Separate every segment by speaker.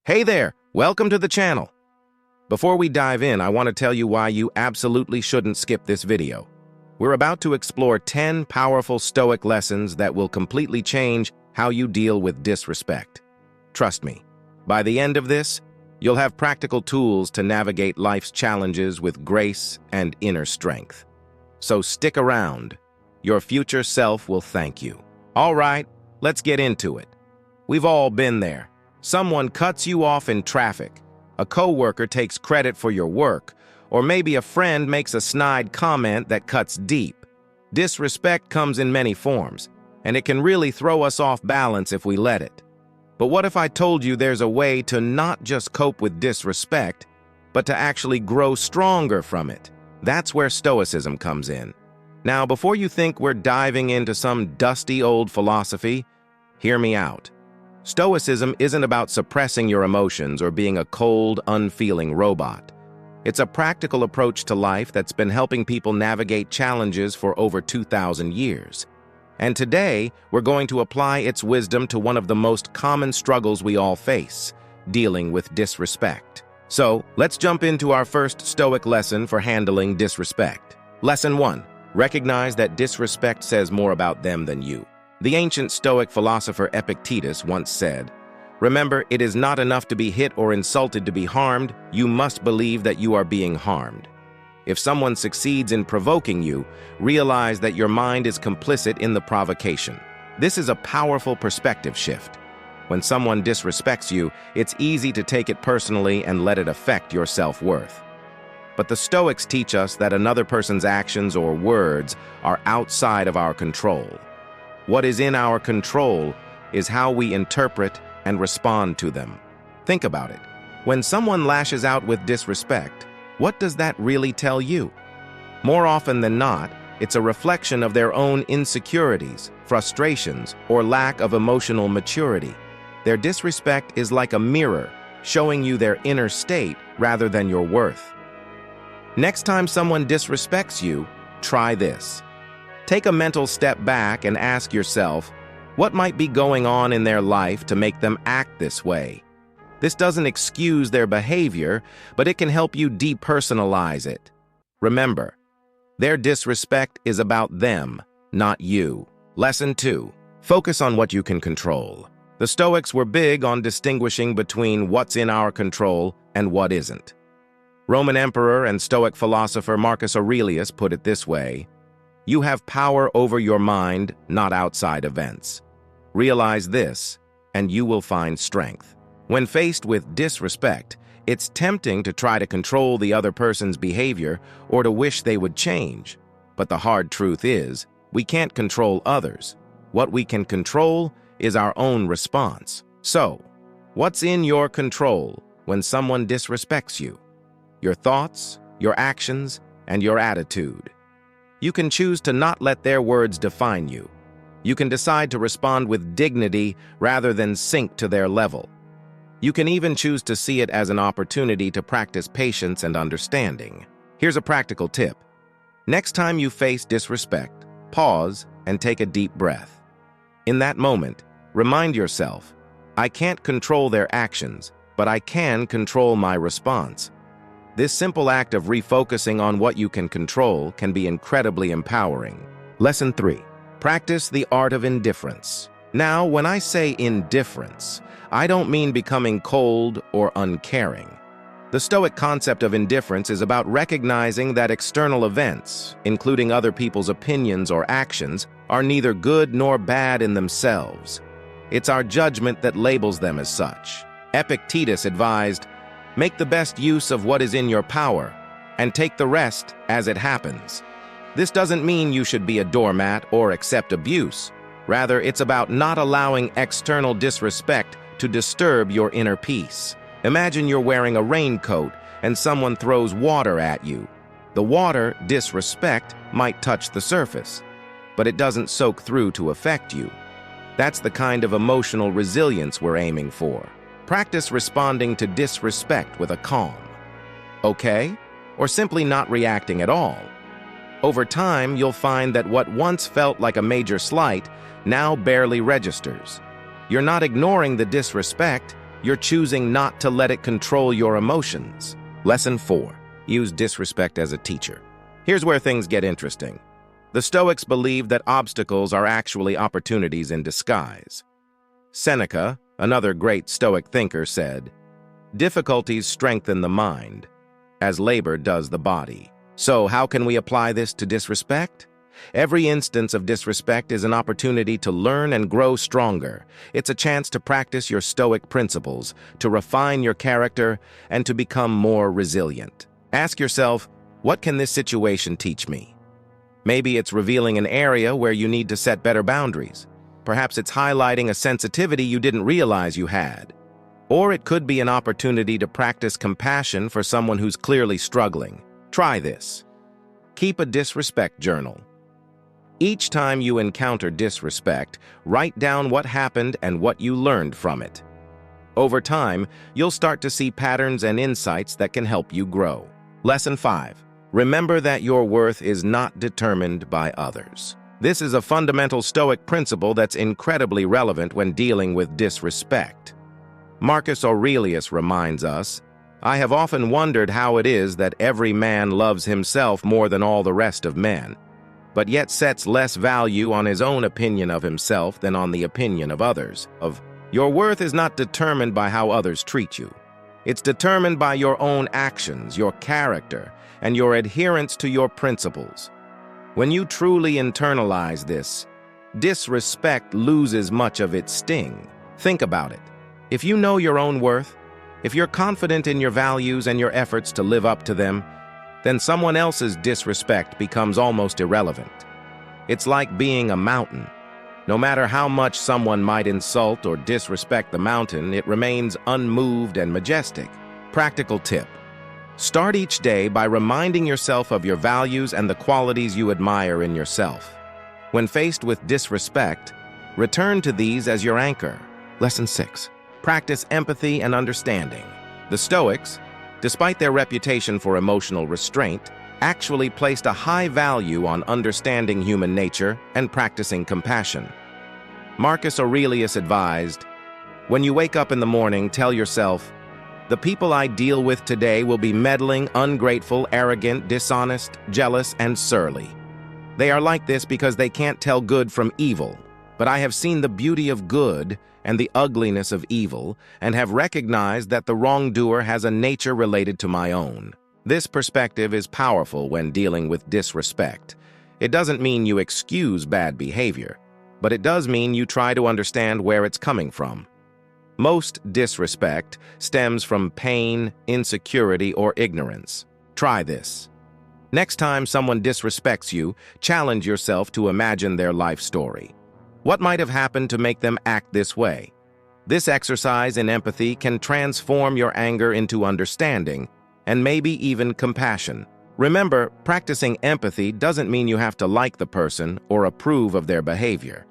Speaker 1: Hey there, welcome to the channel. Before we dive in, I want to tell you why you absolutely shouldn't skip this video. We're about to explore 10 powerful Stoic lessons that will completely change how you deal with disrespect. Trust me, by the end of this, you'll have practical tools to navigate life's challenges with grace and inner strength. So stick around. Your future self will thank you. All right, let's get into it. We've all been there. Someone cuts you off in traffic, a coworker takes credit for your work, or maybe a friend makes a snide comment that cuts deep. Disrespect comes in many forms, and it can really throw us off balance if we let it. But what if I told you there's a way to not just cope with disrespect, but to actually grow stronger from it? That's where Stoicism comes in. Now, before you think we're diving into some dusty old philosophy, hear me out. Stoicism isn't about suppressing your emotions or being a cold, unfeeling robot. It's a practical approach to life that's been helping people navigate challenges for over 2,000 years. And today, we're going to apply its wisdom to one of the most common struggles we all face, dealing with disrespect. So, let's jump into our first Stoic lesson for handling disrespect. Lesson 1. Recognize that disrespect says more about them than you. The ancient Stoic philosopher Epictetus once said, "Remember, it is not enough to be hit or insulted to be harmed, you must believe that you are being harmed." If someone succeeds in provoking you, realize that your mind is complicit in the provocation. This is a powerful perspective shift. When someone disrespects you, it's easy to take it personally and let it affect your self-worth. But the Stoics teach us that another person's actions or words are outside of our control. What is in our control is how we interpret and respond to them. Think about it. When someone lashes out with disrespect, what does that really tell you? More often than not, it's a reflection of their own insecurities, frustrations, or lack of emotional maturity. Their disrespect is like a mirror, showing you their inner state rather than your worth. Next time someone disrespects you, try this. Take a mental step back and ask yourself, what might be going on in their life to make them act this way? This doesn't excuse their behavior, but it can help you depersonalize it. Remember, their disrespect is about them, not you. Lesson 2. Focus on what you can control. The Stoics were big on distinguishing between what's in our control and what isn't. Roman emperor and Stoic philosopher Marcus Aurelius put it this way: "You have power over your mind, not outside events. Realize this, and you will find strength." When faced with disrespect, it's tempting to try to control the other person's behavior or to wish they would change. But the hard truth is, we can't control others. What we can control is our own response. So, what's in your control when someone disrespects you? Your thoughts, your actions, and your attitude. You can choose to not let their words define you. You can decide to respond with dignity rather than sink to their level. You can even choose to see it as an opportunity to practice patience and understanding. Here's a practical tip. Next time you face disrespect, pause and take a deep breath. In that moment, remind yourself, I can't control their actions, but I can control my response. This simple act of refocusing on what you can control can be incredibly empowering. Lesson 3. Practice the art of indifference. Now, when I say indifference, I don't mean becoming cold or uncaring. The Stoic concept of indifference is about recognizing that external events, including other people's opinions or actions, are neither good nor bad in themselves. It's our judgment that labels them as such. Epictetus advised, "Make the best use of what is in your power, and take the rest as it happens." This doesn't mean you should be a doormat or accept abuse. Rather, it's about not allowing external disrespect to disturb your inner peace. Imagine you're wearing a raincoat and someone throws water at you. The water, disrespect, might touch the surface, but it doesn't soak through to affect you. That's the kind of emotional resilience we're aiming for. Practice responding to disrespect with a calm, "Okay?" or simply not reacting at all. Over time, you'll find that what once felt like a major slight now barely registers. You're not ignoring the disrespect, You're choosing not to let it control your emotions. Lesson 4. Use disrespect as a teacher. Here's where things get interesting. The Stoics believe that obstacles are actually opportunities in disguise. Seneca, another great Stoic thinker, said, "Difficulties strengthen the mind, as labor does the body." So how can we apply this to disrespect? Every instance of disrespect is an opportunity to learn and grow stronger. It's a chance to practice your Stoic principles, to refine your character, and to become more resilient. Ask yourself, what can this situation teach me? Maybe it's revealing an area where you need to set better boundaries. Perhaps it's highlighting a sensitivity you didn't realize you had. Or it could be an opportunity to practice compassion for someone who's clearly struggling. Try this. Keep a disrespect journal. Each time you encounter disrespect, write down what happened and what you learned from it. Over time, you'll start to see patterns and insights that can help you grow. Lesson 5. Remember that your worth is not determined by others. This is a fundamental Stoic principle that's incredibly relevant when dealing with disrespect. Marcus Aurelius reminds us, "I have often wondered how it is that every man loves himself more than all the rest of men, but yet sets less value on his own opinion of himself than on the opinion of others." Your worth is not determined by how others treat you. It's determined by your own actions, your character, and your adherence to your principles. When you truly internalize this, disrespect loses much of its sting. Think about it. If you know your own worth, if you're confident in your values and your efforts to live up to them, then someone else's disrespect becomes almost irrelevant. It's like being a mountain. No matter how much someone might insult or disrespect the mountain, it remains unmoved and majestic. Practical tip. Start each day by reminding yourself of your values and the qualities you admire in yourself. When faced with disrespect, return to these as your anchor. Lesson 6. Practice empathy and understanding. The Stoics, despite their reputation for emotional restraint, actually placed a high value on understanding human nature and practicing compassion. Marcus Aurelius advised, "When you wake up in the morning, tell yourself, 'The people I deal with today will be meddling, ungrateful, arrogant, dishonest, jealous, and surly. They are like this because they can't tell good from evil. But I have seen the beauty of good and the ugliness of evil, and have recognized that the wrongdoer has a nature related to my own.'" This perspective is powerful when dealing with disrespect. It doesn't mean you excuse bad behavior, but it does mean you try to understand where it's coming from. Most disrespect stems from pain, insecurity, or ignorance. Try this. Next time someone disrespects you, challenge yourself to imagine their life story. What might have happened to make them act this way? This exercise in empathy can transform your anger into understanding, and maybe even compassion. Remember, practicing empathy doesn't mean you have to like the person or approve of their behavior.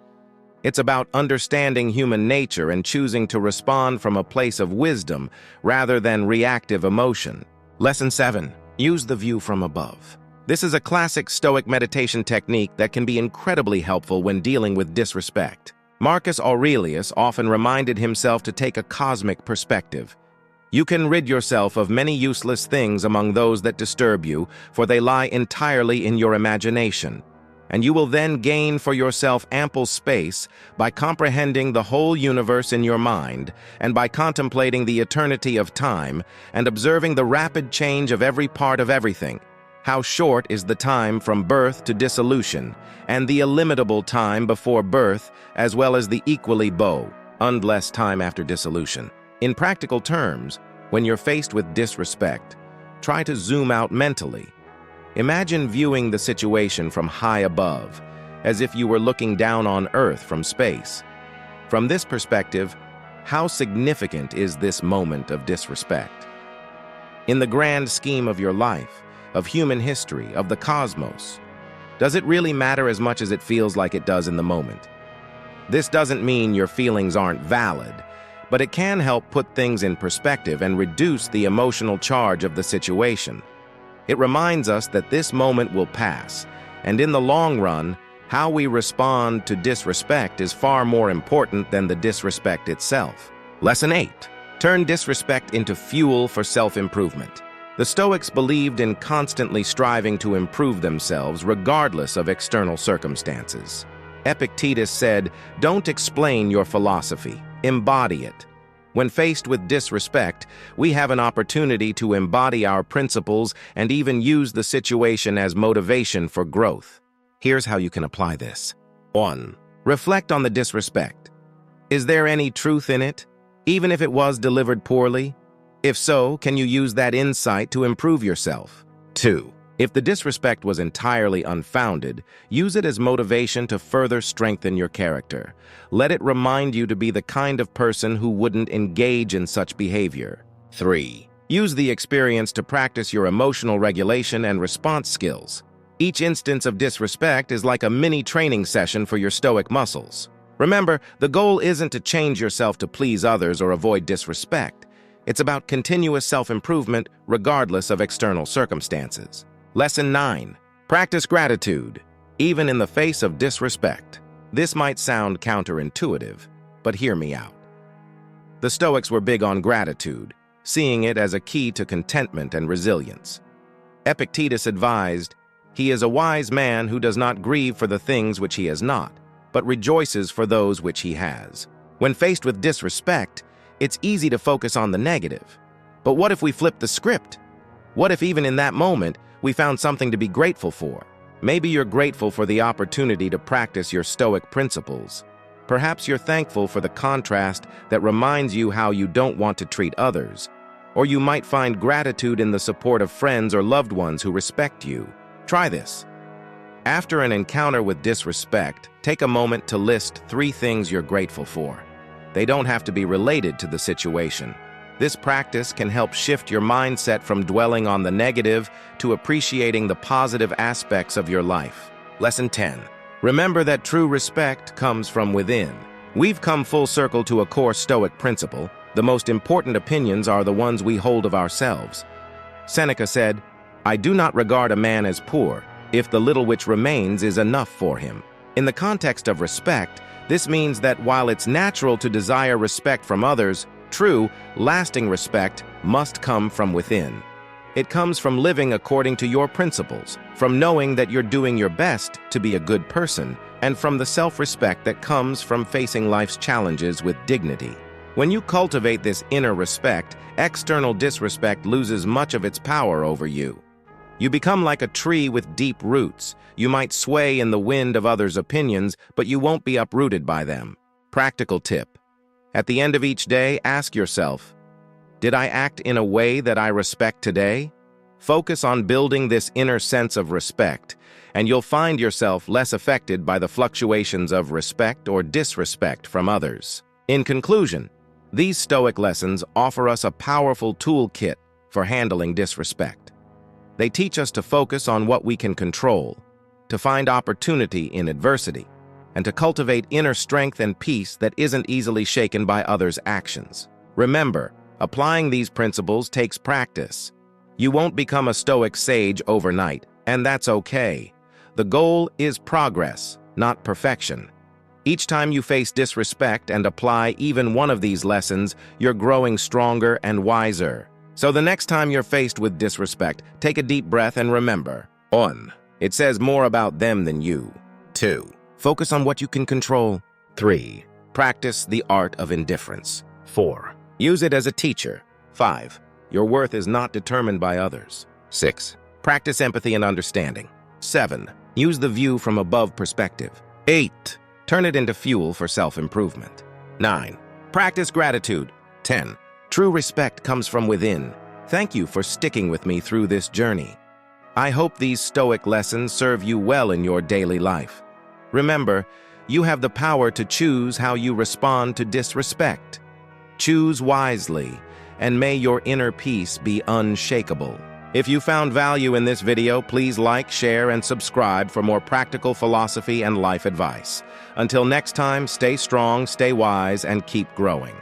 Speaker 1: It's about understanding human nature and choosing to respond from a place of wisdom rather than reactive emotion. Lesson 7. Use the view from above. This is a classic Stoic meditation technique that can be incredibly helpful when dealing with disrespect. Marcus Aurelius often reminded himself to take a cosmic perspective. You can rid yourself of many useless things among those that disturb you, for they lie entirely in your imagination. And you will then gain for yourself ample space by comprehending the whole universe in your mind, and by contemplating the eternity of time, and observing the rapid change of every part of everything. How short is the time from birth to dissolution, and the illimitable time before birth, as well as the equally endless time after dissolution. In practical terms, when you're faced with disrespect, try to zoom out mentally. Imagine viewing the situation from high above, as if you were looking down on Earth from space. From this perspective, how significant is this moment of disrespect? In the grand scheme of your life, of human history, of the cosmos, does it really matter as much as it feels like it does in the moment? This doesn't mean your feelings aren't valid, but it can help put things in perspective and reduce the emotional charge of the situation. It reminds us that this moment will pass, and in the long run, how we respond to disrespect is far more important than the disrespect itself. Lesson 8. Turn disrespect into fuel for self-improvement. The Stoics believed in constantly striving to improve themselves regardless of external circumstances. Epictetus said, "Don't explain your philosophy, embody it." When faced with disrespect, we have an opportunity to embody our principles and even use the situation as motivation for growth. Here's how you can apply this. 1. Reflect on the disrespect. Is there any truth in it, even if it was delivered poorly? If so, can you use that insight to improve yourself? 2. If the disrespect was entirely unfounded, use it as motivation to further strengthen your character. Let it remind you to be the kind of person who wouldn't engage in such behavior. 3. Use the experience to practice your emotional regulation and response skills. Each instance of disrespect is like a mini training session for your Stoic muscles. Remember, the goal isn't to change yourself to please others or avoid disrespect. It's about continuous self-improvement regardless of external circumstances. Lesson 9. Practice gratitude, even in the face of disrespect. This might sound counterintuitive, but hear me out. The Stoics were big on gratitude, seeing it as a key to contentment and resilience. Epictetus advised, "He is a wise man who does not grieve for the things which he has not, but rejoices for those which he has." When faced with disrespect, it's easy to focus on the negative. But what if we flip the script? What if even in that moment, we found something to be grateful for? Maybe you're grateful for the opportunity to practice your Stoic principles. Perhaps you're thankful for the contrast that reminds you how you don't want to treat others. Or you might find gratitude in the support of friends or loved ones who respect you. Try this. After an encounter with disrespect, take a moment to list 3 things you're grateful for. They don't have to be related to the situation. This practice can help shift your mindset from dwelling on the negative to appreciating the positive aspects of your life. Lesson 10. Remember that true respect comes from within. We've come full circle to a core Stoic principle. The most important opinions are the ones we hold of ourselves. Seneca said, "I do not regard a man as poor, if the little which remains is enough for him." In the context of respect, this means that while it's natural to desire respect from others, true, lasting respect must come from within. It comes from living according to your principles, from knowing that you're doing your best to be a good person, and from the self-respect that comes from facing life's challenges with dignity. When you cultivate this inner respect, external disrespect loses much of its power over you. You become like a tree with deep roots. You might sway in the wind of others' opinions, but you won't be uprooted by them. Practical tip. At the end of each day, ask yourself, did I act in a way that I respect today? Focus on building this inner sense of respect, and you'll find yourself less affected by the fluctuations of respect or disrespect from others. In conclusion, these Stoic lessons offer us a powerful toolkit for handling disrespect. They teach us to focus on what we can control, to find opportunity in adversity, and to cultivate inner strength and peace that isn't easily shaken by others' actions. Remember, applying these principles takes practice. You won't become a Stoic sage overnight, and that's okay. The goal is progress, not perfection. Each time you face disrespect and apply even one of these lessons, you're growing stronger and wiser. So the next time you're faced with disrespect, take a deep breath and remember, 1. It says more about them than you. 2. Focus on what you can control. 3. Practice the art of indifference. 4. Use it as a teacher. 5. Your worth is not determined by others. 6. Practice empathy and understanding. 7. Use the view from above perspective. 8. Turn it into fuel for self-improvement. 9. Practice gratitude. 10. True respect comes from within. Thank you for sticking with me through this journey. I hope these Stoic lessons serve you well in your daily life. Remember, you have the power to choose how you respond to disrespect. Choose wisely, and may your inner peace be unshakable. If you found value in this video, please like, share, and subscribe for more practical philosophy and life advice. Until next time, stay strong, stay wise, and keep growing.